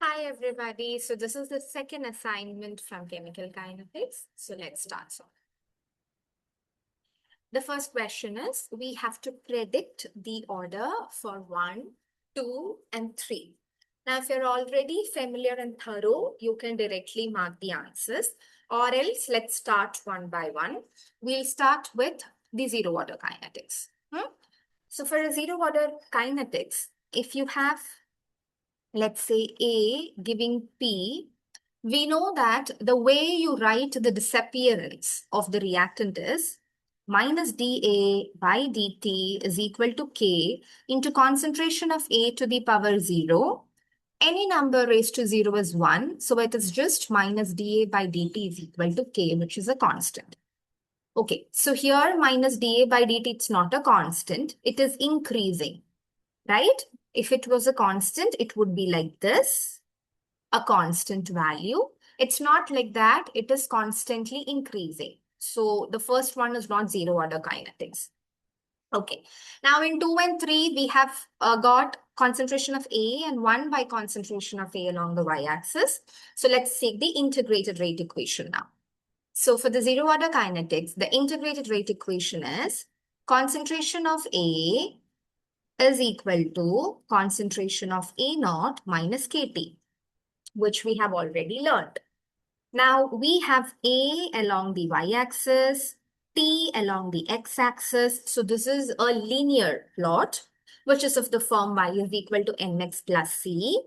Hi everybody. So this is the second assignment from chemical kinetics. So let's start. The first question is we have to predict the order for 1, 2, and 3. Now, if you're already familiar and thorough, you can directly mark the answers, or else let's start one by one. We'll start with the zero order kinetics. So for a zero order kinetics, if you have, let's say, A giving P, we know that the way you write the disappearance of the reactant is minus dA by dt is equal to K into concentration of A to the power 0. Any number raised to 0 is 1. So it is just minus dA by dt is equal to K, which is a constant. Okay, so here minus dA by dt, it's not a constant. It is increasing, right? If it was a constant, it would be like this, a constant value. It's not like that. It is constantly increasing. So the first one is not zero order kinetics. Okay. Now in 2 and 3, we have got concentration of A and 1 by concentration of A along the y-axis. So let's take the integrated rate equation now. So for the zero order kinetics, the integrated rate equation is concentration of A is equal to concentration of A naught minus KT, which we have already learned. Now we have A along the y-axis, T along the x-axis. So this is a linear plot, which is of the form y is equal to mx plus c.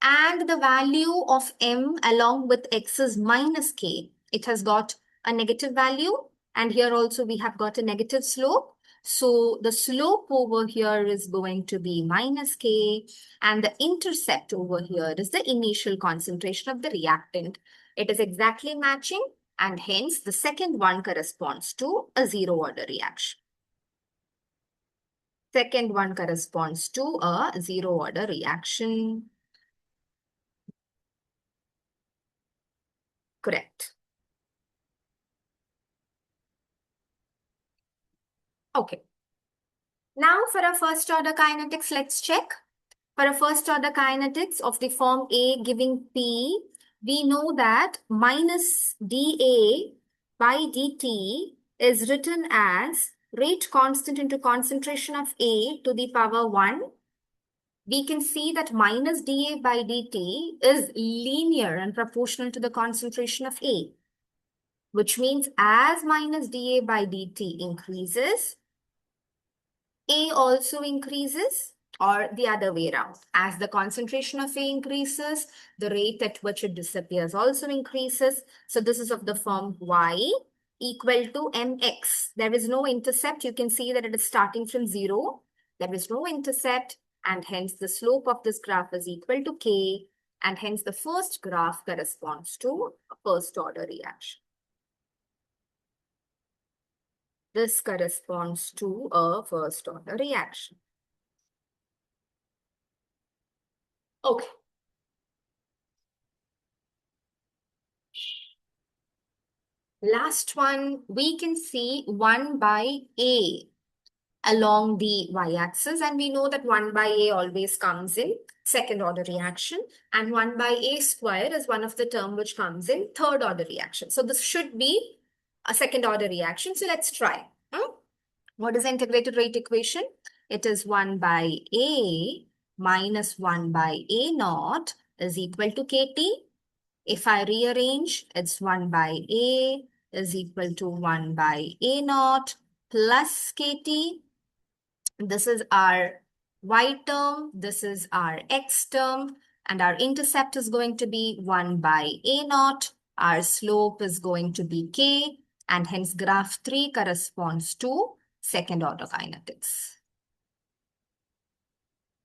And the value of m along with x is minus k. It has got a negative value. And here also we have got a negative slope. So the slope over here is going to be minus k. And the intercept over here is the initial concentration of the reactant. It is exactly matching. And hence the second one corresponds to a zero order reaction. Second one corresponds to a zero order reaction. Correct. Okay. Now for a first order kinetics, let's check. For a first order kinetics of the form A giving P, we know that minus dA by dt is written as rate constant into concentration of A to the power 1. We can see that minus dA by dt is linear and proportional to the concentration of A, which means as minus dA by dt increases, A also increases, or the other way around. As the concentration of A increases, the rate at which it disappears also increases. So this is of the form y equal to mx. There is no intercept. You can see that it is starting from 0. There is no intercept, and hence the slope of this graph is equal to k, and hence the first graph corresponds to a first order reaction. This corresponds to a first order reaction. Okay. Last one, we can see 1 by A along the y-axis, and we know that 1 by A always comes in second order reaction, and 1 by A square is one of the term which comes in third order reaction. So this should be a second order reaction. So let's try. What is the integrated rate equation? It is 1 by A minus 1 by A naught is equal to KT. If I rearrange, it's 1 by A is equal to 1 by A naught plus KT. This is our Y term, this is our X term, and our intercept is going to be 1 by A naught. Our slope is going to be K, and hence graph 3 corresponds to second order kinetics.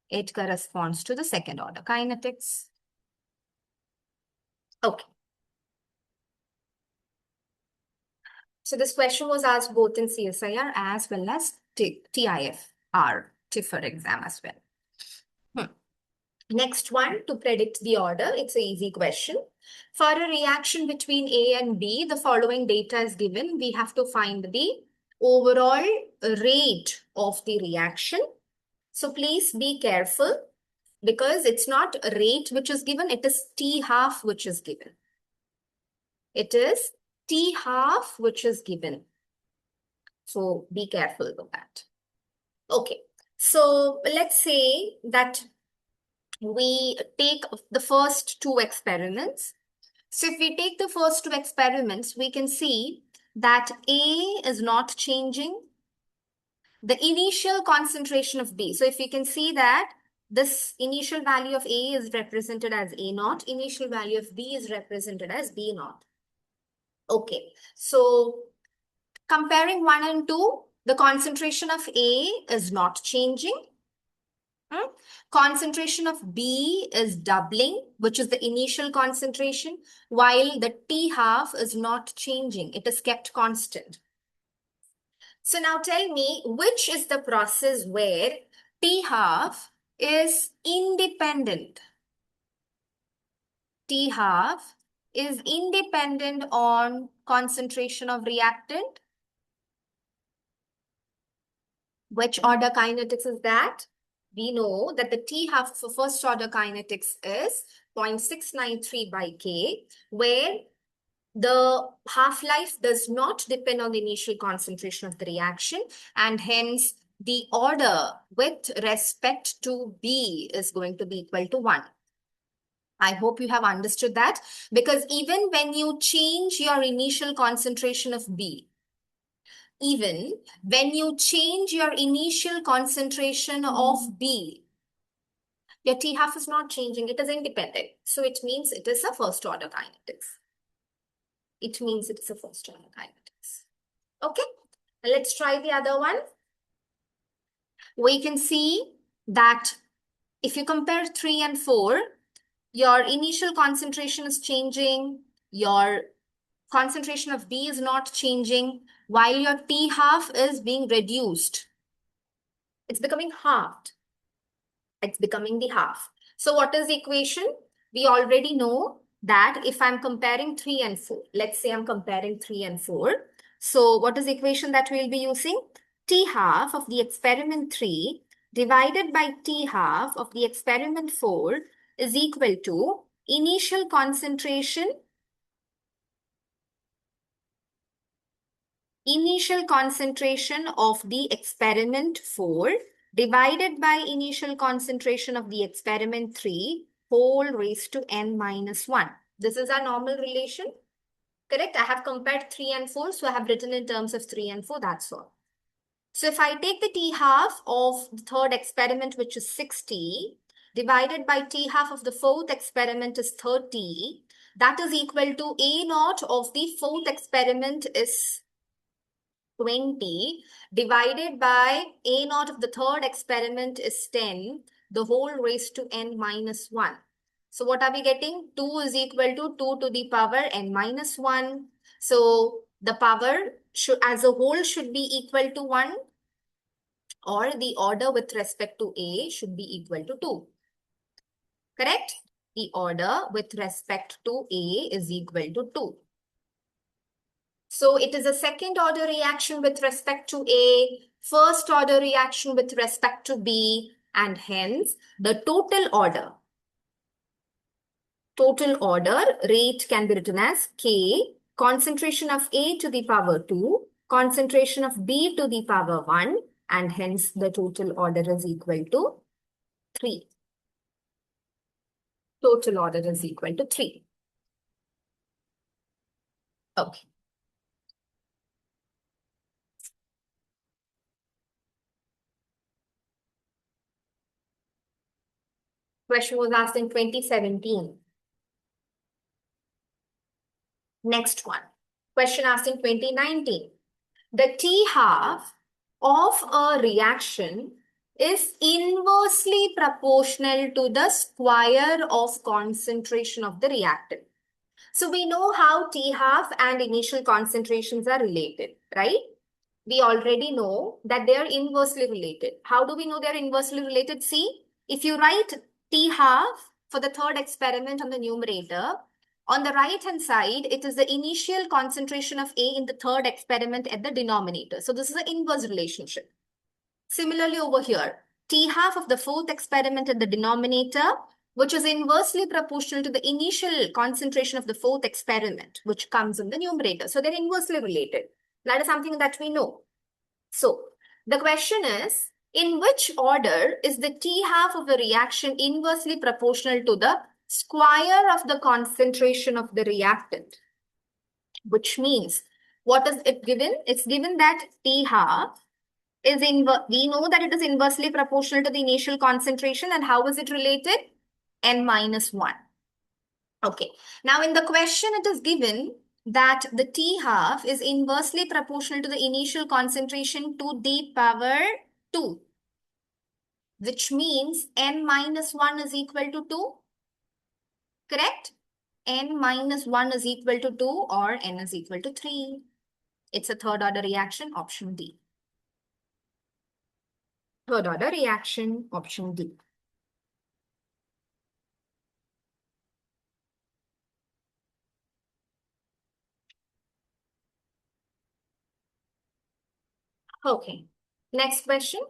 It corresponds to the second order kinetics. Okay. So this question was asked both in CSIR as well as TIFR, TIFR exam as well. Next one, to predict the order, it's an easy question. For a reaction between A and B, the following data is given. We have to find the overall rate of the reaction. So please be careful. because it's not rate which is given, it is T half which is given. It is T half which is given. So be careful with that. Okay, so let's say that we take the first two experiments. So if we take the first two experiments, we can see that A is not changing. The initial concentration of B. So if you can see that this initial value of A is represented as A naught, initial value of B is represented as B naught. Okay, so comparing 1 and 2, the concentration of A is not changing. Concentration of B is doubling, which is the initial concentration, while the T half is not changing. It is kept constant. So now tell me, which is the process where T half is independent? T half is independent on concentration of reactant. Which order kinetics is that? We know that the T half for first order kinetics is 0.693 by K, where the half-life does not depend on the initial concentration of the reaction, and hence the order with respect to B is going to be equal to 1. I hope you have understood that, because even when you change your initial concentration of B, even when you change your initial concentration of B, your T half is not changing, it is independent. So it means it is a first order kinetics. It means it is a first order kinetics. Okay, let's try the other one. We can see that if you compare 3 and 4, your initial concentration is changing, your concentration of B is not changing, while your T half is being reduced. It's becoming halved. It's becoming the half. So what is the equation? We already know that if I'm comparing 3 and 4, let's say I'm comparing 3 and 4. So what is the equation that we'll be using? T half of the experiment 3 divided by T half of the experiment 4 is equal to initial concentration of the experiment 4 divided by initial concentration of the experiment 3 whole raised to n minus 1. This is our normal relation, correct? I have compared 3 and 4, so I have written in terms of 3 and 4, that's all. So if I take the T half of the third experiment, which is 60, divided by T half of the fourth experiment is 30, that is equal to A naught of the fourth experiment is 20 divided by A naught of the third experiment is 10, the whole raised to n minus 1. So what are we getting? 2 is equal to 2 to the power n minus 1. So the power should, as a whole, should be equal to 1, or the order with respect to A should be equal to 2. Correct? The order with respect to A is equal to 2. So it is a second order reaction with respect to A, first order reaction with respect to B, and hence the total order rate can be written as K, concentration of A to the power 2, concentration of B to the power 1, and hence the total order is equal to 3. Total order is equal to 3. Okay. Question was asked in 2017. Next one. Question asked in 2019. The T half of a reaction is inversely proportional to the square of concentration of the reactant. So we know how T half and initial concentrations are related, right? We already know that they are inversely related. How do we know they are inversely related? See, if you write T half for the third experiment on the numerator, on the right-hand side, it is the initial concentration of A in the third experiment at the denominator. So this is an inverse relationship. Similarly over here, T T half of the fourth experiment in the denominator, which is inversely proportional to the initial concentration of the fourth experiment, which comes in the numerator. So they're inversely related. That is something that we know. So the question is, in which order is the T half of a reaction inversely proportional to the square of the concentration of the reactant? Which means, what is it given? It's given that T half is we know that it is inversely proportional to the initial concentration. And how is it related? N minus 1. Okay. Now in the question it is given that the T half is inversely proportional to the initial concentration to the power 2, which means N minus 1 is equal to 2. Correct? N minus 1 is equal to 2 or N is equal to 3. It's a third order reaction, option D. Third order reaction, option D. Okay, next question.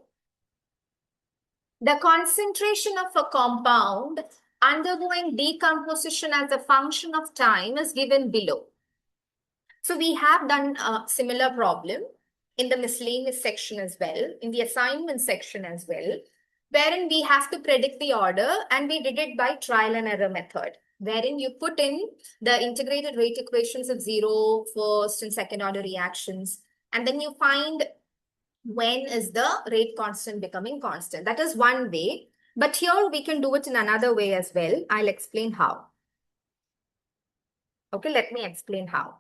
The concentration of a compound undergoing decomposition as a function of time is given below. So we have done a similar problem in the miscellaneous section as well, in the assignment section as well, wherein we have to predict the order, and we did it by trial and error method, wherein you put in the integrated rate equations of zero, first and second order reactions, and then you find when is the rate constant becoming constant. That is one way, but here we can do it in another way as well. I'll explain how. Okay, let me explain how.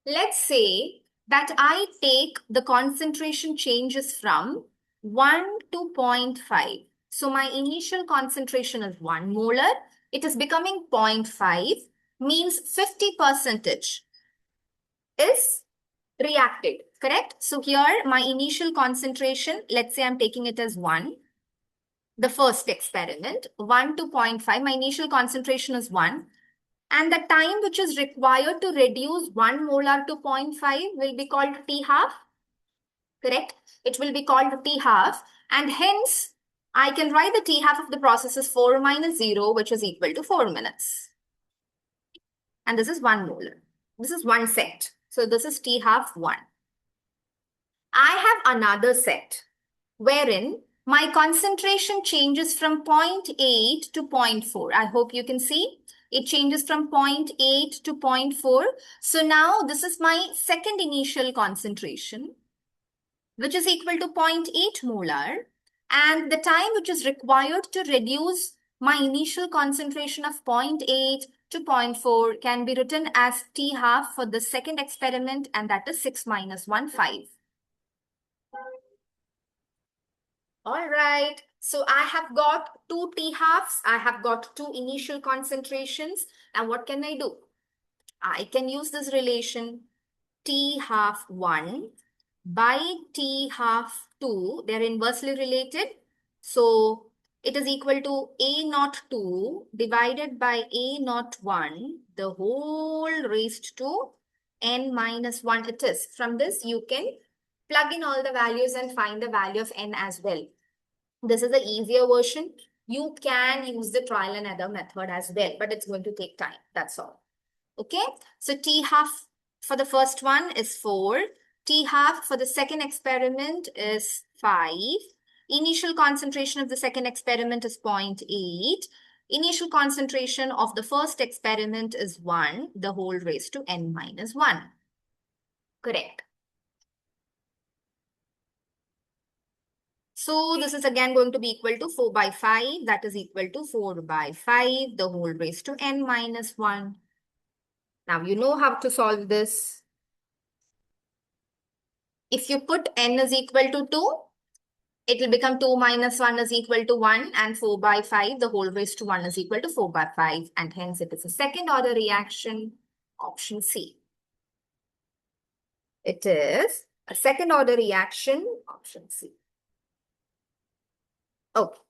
Let's say that I take the concentration changes from 1 to 0.5. So my initial concentration is 1 molar. It is becoming 0.5, means 50% is reacted, correct? So here my initial concentration, let's say I'm taking it as 1. The first experiment, 1 to 0.5, my initial concentration is 1. And the time which is required to reduce 1 molar to 0.5 will be called T half, correct? It will be called T half. And hence, I can write the T half of the process as 4 minus 0, which is equal to 4 minutes. And this is 1 molar. This is one set. So this is T half 1. I have another set wherein my concentration changes from 0.8 to 0.4. I hope you can see. It changes from 0.8 to 0.4. So now this is my second initial concentration, which is equal to 0.8 molar. And the time which is required to reduce my initial concentration of 0.8 to 0.4 can be written as T half for the second experiment, and that is 6 minus 1, 5. All right. So I have got 2 T halves. I have got 2 initial concentrations. And what can I do? I can use this relation T half 1 by T half 2. They're inversely related. So it is equal to A naught 2 divided by A naught 1, the whole raised to N minus 1 it is. From this, you can plug in all the values and find the value of N as well. This is the easier version. You can use the trial and error method as well, but it's going to take time. That's all. Okay. So T half for the first one is 4. T half for the second experiment is 5. Initial concentration of the second experiment is 0.8. Initial concentration of the first experiment is 1, the whole raised to N minus 1. Correct. So this is again going to be equal to 4 by 5. That is equal to 4 by 5, the whole raised to N minus 1. Now you know how to solve this. If you put N is equal to 2, it will become 2 minus 1 is equal to 1, and 4 by 5, the whole raised to 1 is equal to 4 by 5. And hence it is a second order reaction, option C. It is a second order reaction, option C. Okay.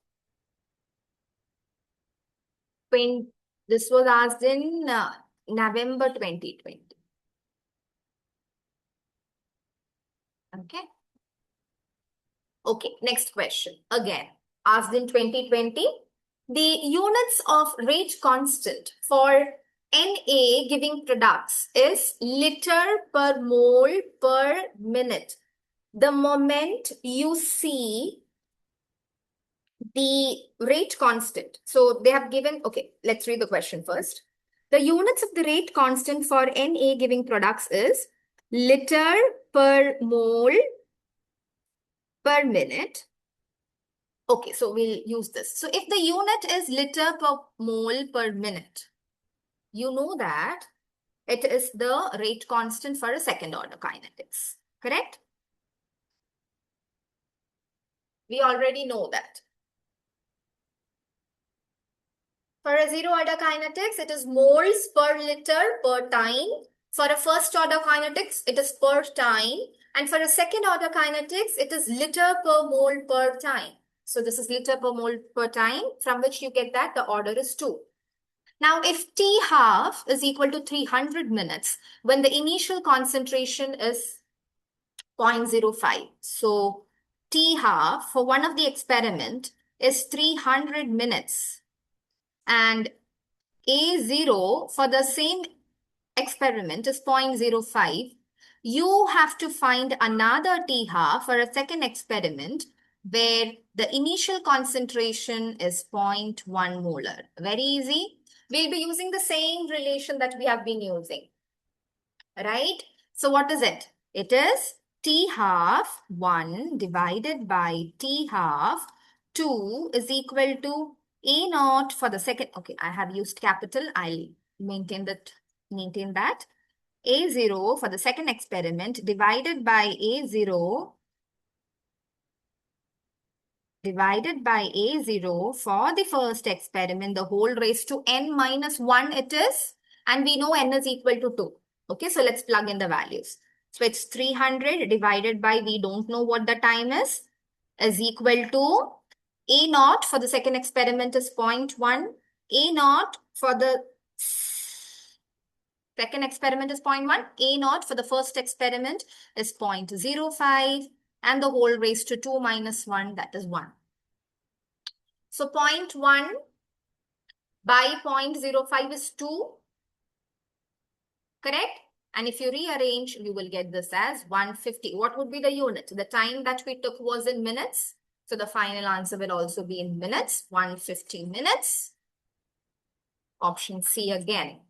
This was asked in November 2020. Okay. Okay, next question. Again, asked in 2020. The units of rate constant for NA giving products is liter per mole per minute. The moment you see the rate constant, so they have given, okay, let's read the question first. The units of the rate constant for NA giving products is liter per mole per minute. Okay, so we'll use this. So if the unit is liter per mole per minute, you know that it is the rate constant for a second order kinetics, correct? We already know that. For a zero order kinetics, it is moles per liter per time. For a first order kinetics, it is per time. And for a second order kinetics, it is liter per mole per time. So this is liter per mole per time, from which you get that the order is 2. Now, if T half is equal to 300 minutes, when the initial concentration is 0.05. So T half for one of the experiment is 300 minutes. And A0 for the same experiment is 0.05. You have to find another T half for a second experiment where the initial concentration is 0.1 molar. Very easy. We'll be using the same relation that we have been using, right? So what is it? It is T half 1 divided by T half 2 is equal to A naught for the second. Okay, I have used capital. I'll maintain that. A0 for the second experiment divided by A0 divided by A0 for the first experiment, the whole raised to n minus 1 it is. And we know n is equal to 2. Okay, so let's plug in the values. So it's 300 divided by, we don't know what the time is equal to A naught for the second experiment is 0.1. A naught for the second experiment is 0.1. A naught for the first experiment is 0.05. And the whole raised to 2 minus 1, that is 1. So 0.1 by 0.05 is 2. Correct? And if you rearrange, you will get this as 150. What would be the unit? The time that we took was in minutes. So the final answer will also be in minutes, 150 minutes. Option C again.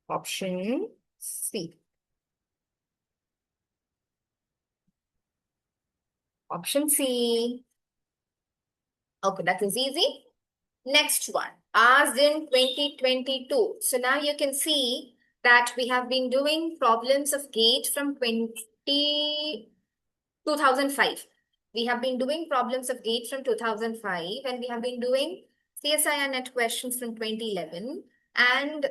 Option C. Option C. Okay, that is easy. Next one, asked in 2022. So now you can see that we have been doing problems of GATE from 2005. We have been doing problems of GATE from 2005, and we have been doing CSIR net questions from 2011. And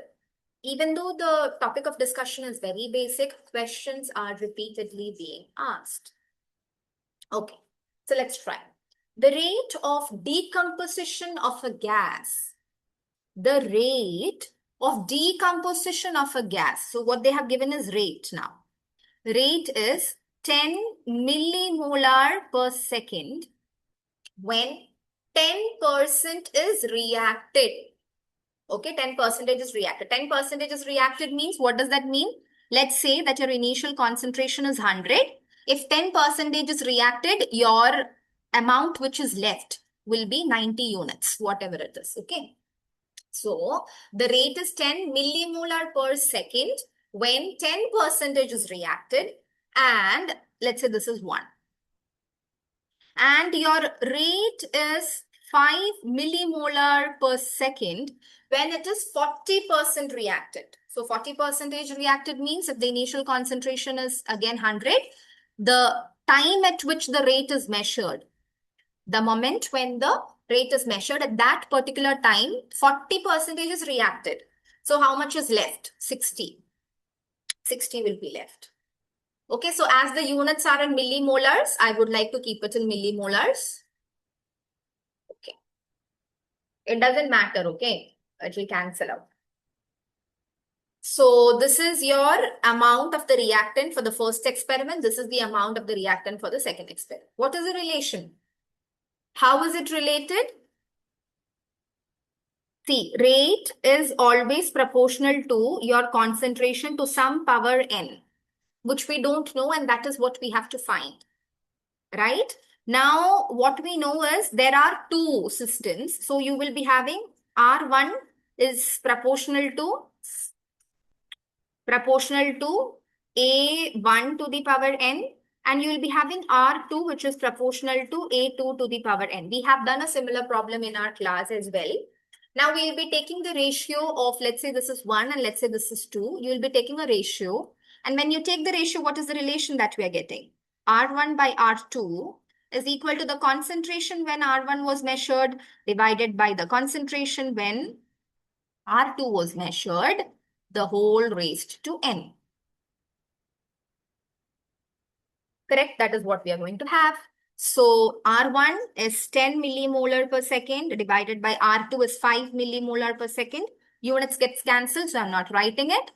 even though the topic of discussion is very basic, questions are repeatedly being asked. Okay, so let's try. The rate of decomposition of a gas. The rate of decomposition of a gas. So what they have given is rate now. Rate is 10 millimolar per second when 10% is reacted. Okay, 10% is reacted. 10% is reacted means, what does that mean? Let's say that your initial concentration is 100. If 10% is reacted, your amount which is left will be 90 units, whatever it is. Okay. So the rate is 10 millimolar per second when 10% is reacted, and let's say this is 1. And your rate is 5 millimolar per second when it is 40% reacted. So 40% reacted means if the initial concentration is again 100, the time at which the rate is measured, the moment when the rate is measured at that particular time, 40% is reacted. So how much is left? 60. 60 will be left. Okay, so as the units are in millimolars, I would like to keep it in millimolars. Okay. It doesn't matter, okay? It will cancel out. So this is your amount of the reactant for the first experiment. This is the amount of the reactant for the second experiment. What is the relation? How is it related? See, rate is always proportional to your concentration to some power n, which we don't know, and that is what we have to find, right? Now, what we know is there are two systems. So you will be having R1 is proportional to A1 to the power n, and you will be having R2, which is proportional to A2 to the power n. We have done a similar problem in our class as well. Now we will be taking the ratio of, let's say this is 1 and let's say this is 2. You will be taking a ratio. And when you take the ratio, what is the relation that we are getting? R1 by R2 is equal to the concentration when R1 was measured divided by the concentration when R2 was measured, the whole raised to n. Correct? That is what we are going to have. So R1 is 10 millimolar per second divided by R2 is 5 millimolar per second. Units gets cancelled, so I'm not writing it.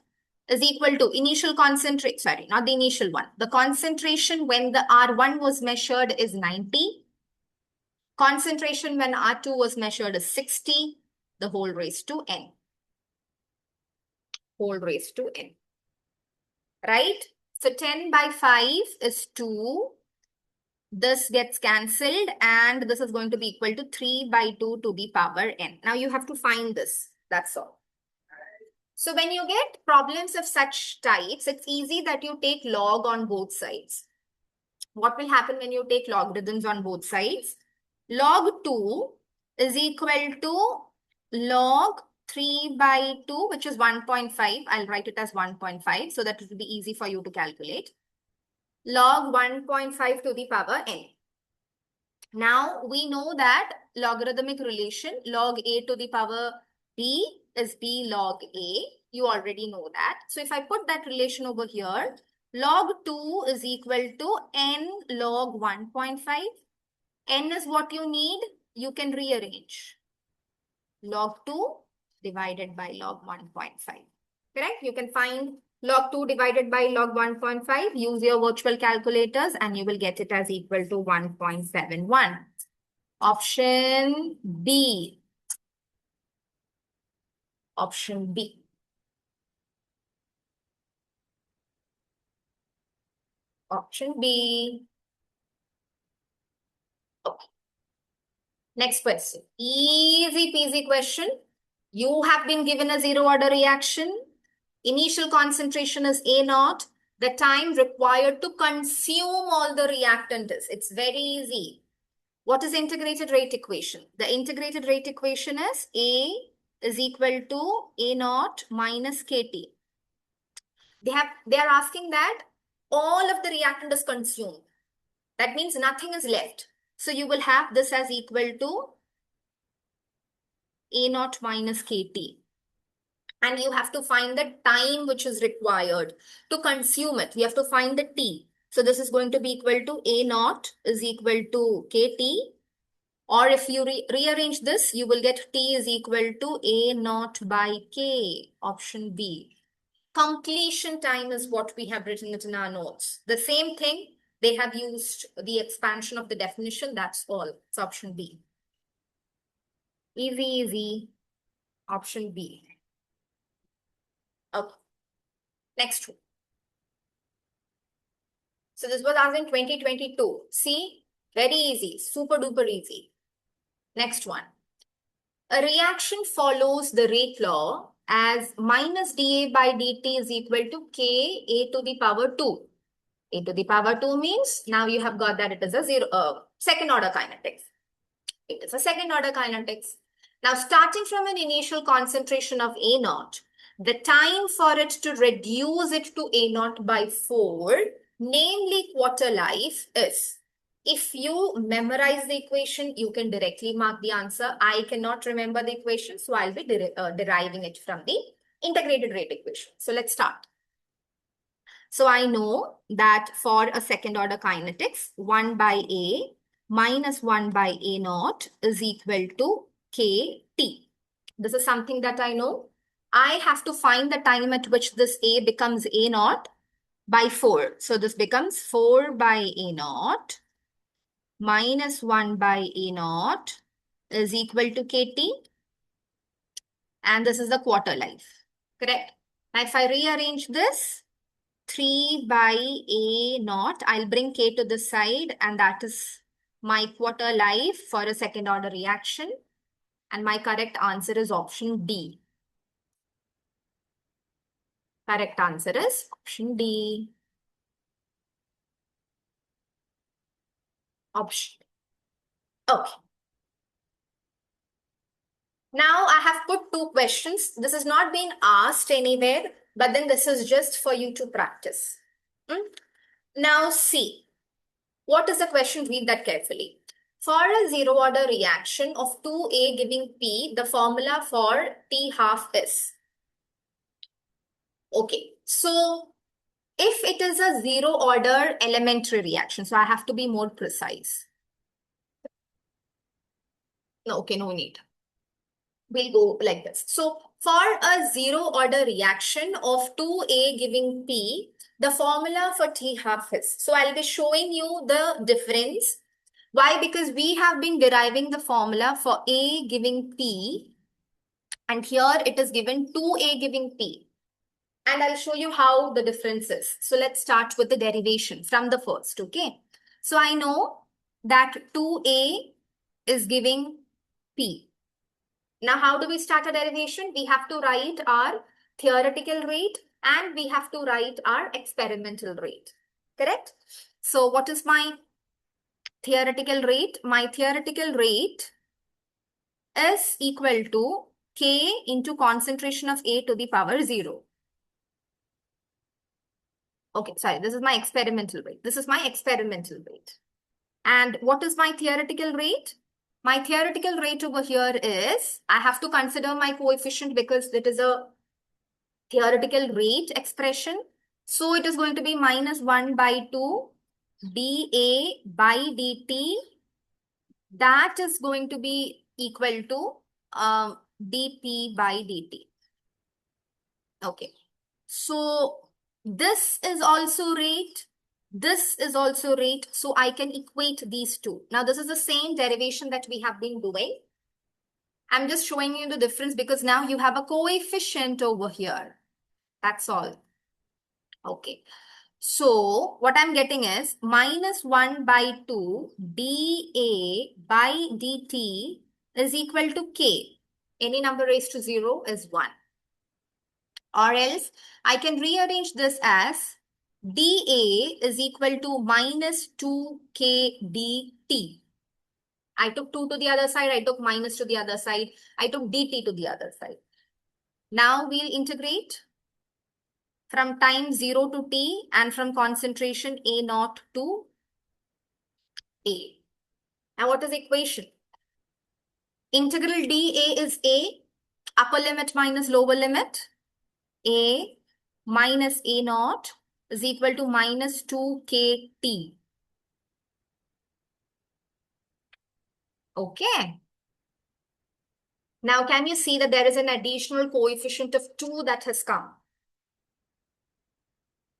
Is equal to initial concentration, sorry, not the initial one. The concentration when the R1 was measured is 90. Concentration when R2 was measured is 60. The whole raised to n. Whole raised to n. Right? So 10 by 5 is 2. This gets cancelled and this is going to be equal to 3 by 2 to the power n. Now you have to find this. That's all. So when you get problems of such types, it's easy that you take log on both sides. What will happen when you take logarithms on both sides? Log 2 is equal to log 3 by 2, which is 1.5. I'll write it as 1.5 so that it will be easy for you to calculate. Log 1.5 to the power n. Now we know that logarithmic relation log a to the power b is b log a. You already know that. So if I put that relation over here, log 2 is equal to n log 1.5. N is what you need. You can rearrange. Log 2 divided by log 1.5. Correct? You can find log 2 divided by log 1.5. Use your virtual calculators and you will get it as equal to 1.71. Option B. Option B. Option B. Okay. Next question. Easy peasy question. You have been given a zero order reaction. Initial concentration is A naught. The time required to consume all the reactant is. It's very easy. What is integrated rate equation? The integrated rate equation is A is equal to A naught minus KT. They are asking that all of the reactant is consumed. That means nothing is left. So you will have this as equal to A naught minus KT. And you have to find the time which is required to consume it. We have to find the T. So this is going to be equal to A naught is equal to KT. Or if you rearrange this, you will get T is equal to A naught by K. Option B. Completion time is what we have written it in our notes. The same thing, they have used the expansion of the definition. That's all. It's option B. Easy, easy. Option B. Okay. Next one. So this was asked in 2022. See, very easy, super duper easy. Next one. A reaction follows the rate law as minus dA by dt is equal to K a to the power 2. A to the power 2 means now you have got that it is a second order kinetics. It is a second order kinetics. Now starting from an initial concentration of A naught, the time for it to reduce it to A naught by 4, namely quarter life, is. If you memorize the equation, you can directly mark the answer. I cannot remember the equation, so I'll be deriving it from the integrated rate equation. So let's start. So I know that for a second order kinetics, 1 by A minus 1 by A naught is equal to KT. This is something that I know. I have to find the time at which this A becomes A naught by 4. So this becomes 4 by A naught minus 1 by A naught is equal to KT. And this is the quarter life, correct? Now if I rearrange this, 3 by A naught, I'll bring K to the side, and that is my quarter life for a second order reaction. And my correct answer is option D. Correct answer is option D. Option. Okay. Now I have put two questions. This has not been asked anywhere, but then this is just for you to practice. Hmm? Now see, what is the question? Read that carefully. For a zero order reaction of 2A giving P, the formula for T half is. Okay, so if it is a zero order elementary reaction, so I have to be more precise. No, okay, no need. We'll go like this. So for a zero order reaction of 2A giving P, the formula for T half is. So I'll be showing you the difference. Why? Because we have been deriving the formula for A giving P, and here it is given 2A giving P. And I'll show you how the difference is. So let's start with the derivation from the first, okay? So I know that 2A is giving P. Now, how do we start a derivation? We have to write our theoretical rate and we have to write our experimental rate, correct? So what is my theoretical rate? My theoretical rate is equal to K into concentration of A to the power 0. Okay, sorry, this is my experimental rate. This is my experimental rate. And what is my theoretical rate? My theoretical rate over here is, I have to consider my coefficient because it is a theoretical rate expression. So it is going to be minus 1 by 2 dA by dt. That is going to be equal to dP by dt. Okay. So this is also rate. This is also rate. So I can equate these two. Now this is the same derivation that we have been doing. I'm just showing you the difference because now you have a coefficient over here. That's all. Okay. So what I'm getting is minus 1 by 2 dA by dt is equal to K. Any number raised to 0 is 1. Or else I can rearrange this as dA is equal to minus 2K dt. I took 2 to the other side, I took minus to the other side, I took dt to the other side. Now we'll integrate from time 0 to t and from concentration A naught to A. Now what is the equation? Integral dA is A, upper limit minus lower limit. A minus A naught is equal to minus 2KT. Okay. Now can you see that there is an additional coefficient of 2 that has come?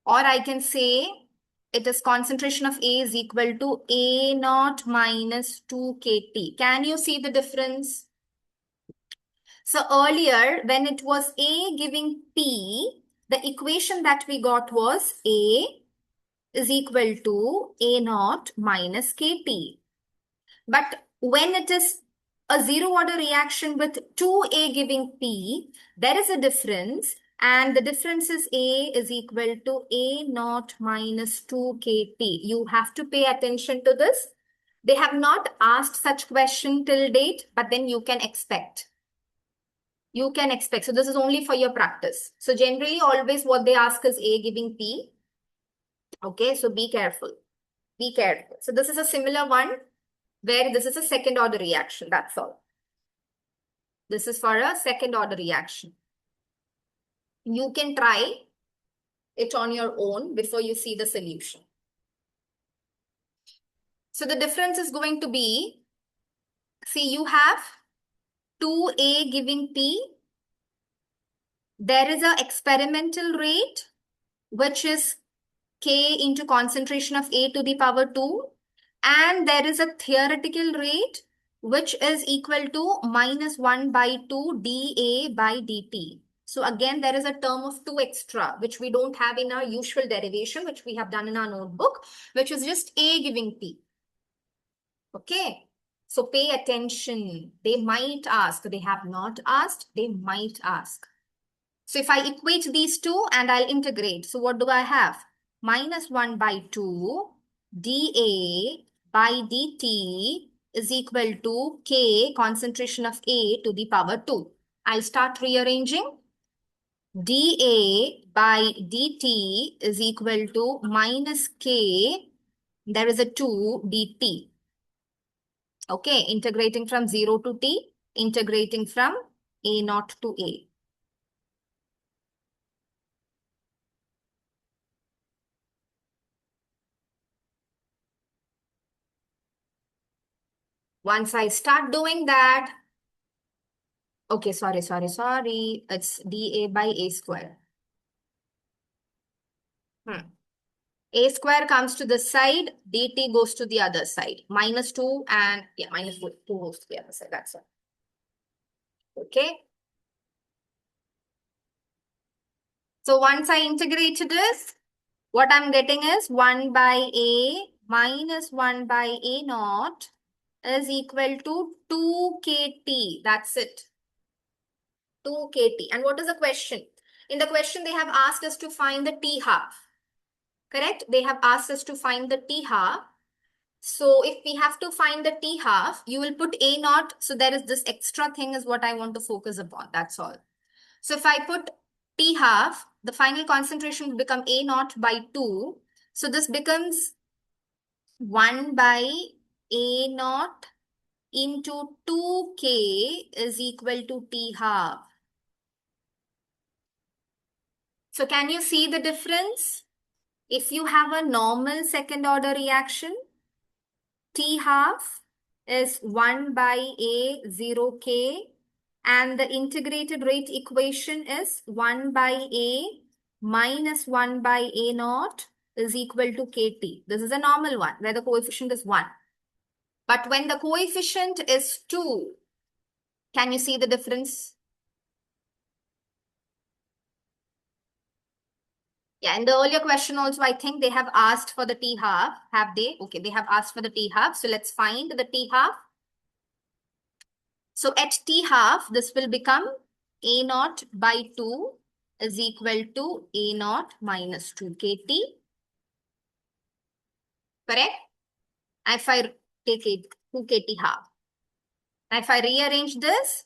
Or I can say it is concentration of A is equal to A naught minus 2KT. Can you see the difference? So earlier, when it was A giving P, the equation that we got was A is equal to A naught minus KT. But when it is a zero order reaction with 2A giving P, there is a difference, and the difference is A is equal to A naught minus 2KT. You have to pay attention to this. They have not asked such question till date, but then you can expect. You can expect. So this is only for your practice. So generally always what they ask is A giving P. Okay, so be careful. Be careful. So this is a similar one where this is a second order reaction. That's all. This is for a second order reaction. You can try it on your own before you see the solution. So the difference is going to be, see, you have 2A giving P there is an experimental rate, which is K into concentration of A to the power 2. And there is a theoretical rate, which is equal to minus 1 by 2 dA by dt. So again, there is a term of 2 extra, which we don't have in our usual derivation, which we have done in our notebook, which is just A giving P. Okay. So pay attention. They might ask. They have not asked. They might ask. So if I equate these two and I'll integrate. So what do I have? Minus 1 by 2 dA by dt is equal to K concentration of A to the power 2. I'll start rearranging. dA by dt is equal to minus K. There is a 2 dt. Okay, integrating from 0 to t, integrating from A naught to A. Once I start doing that, okay, sorry. It's dA by A square. A square comes to this side, dt goes to the other side. Minus 2 and, yeah, minus 2 goes to the other side. That's all. Okay. So once I integrate this, what I'm getting is 1 by A minus 1 by A naught is equal to 2 kT. That's it. 2 kT. And what is the question? In the question, they have asked us to find the T half. Correct? They have asked us to find the T half. So if we have to find the T half, you will put A naught. So there is this extra thing is what I want to focus upon. That's all. So if I put T half, the final concentration will become A naught by 2. So this becomes 1 by A naught into 2K is equal to T half. So can you see the difference? If you have a normal second order reaction, T half is 1 by A 0K and the integrated rate equation is 1 by A minus 1 by A naught is equal to KT. This is a normal one where the coefficient is 1. But when the coefficient is 2, can you see the difference? Yeah, in the earlier question also, I think they have asked for the T half. Have they? Okay, they have asked for the T half. So let's find the T half. So at T half, this will become A naught by 2 is equal to A naught minus 2 KT. Correct? If I take it 2 KT half. If I rearrange this,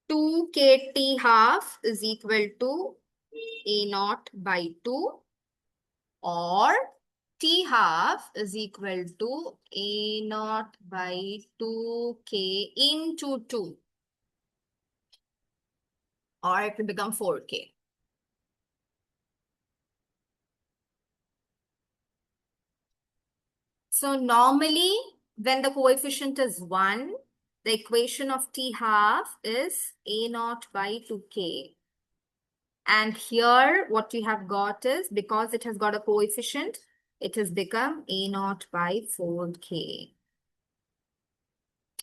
2 KT half is equal to A naught by 2 or T half is equal to A naught by 2K into 2 or it will become 4K. So normally when the coefficient is 1, the equation of T half is A naught by 2K. And here what you have got is, because it has got a coefficient, it has become A naught by 4K.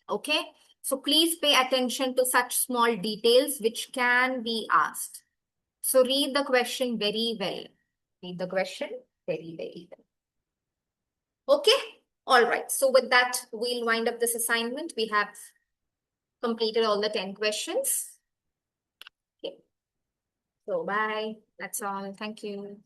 Okay. So please pay attention to such small details which can be asked. So read the question very well. Read the question very, very well. Okay. All right. So with that, we'll wind up this assignment. We have completed all the 10 questions. Okay. So bye. That's all. Thank you.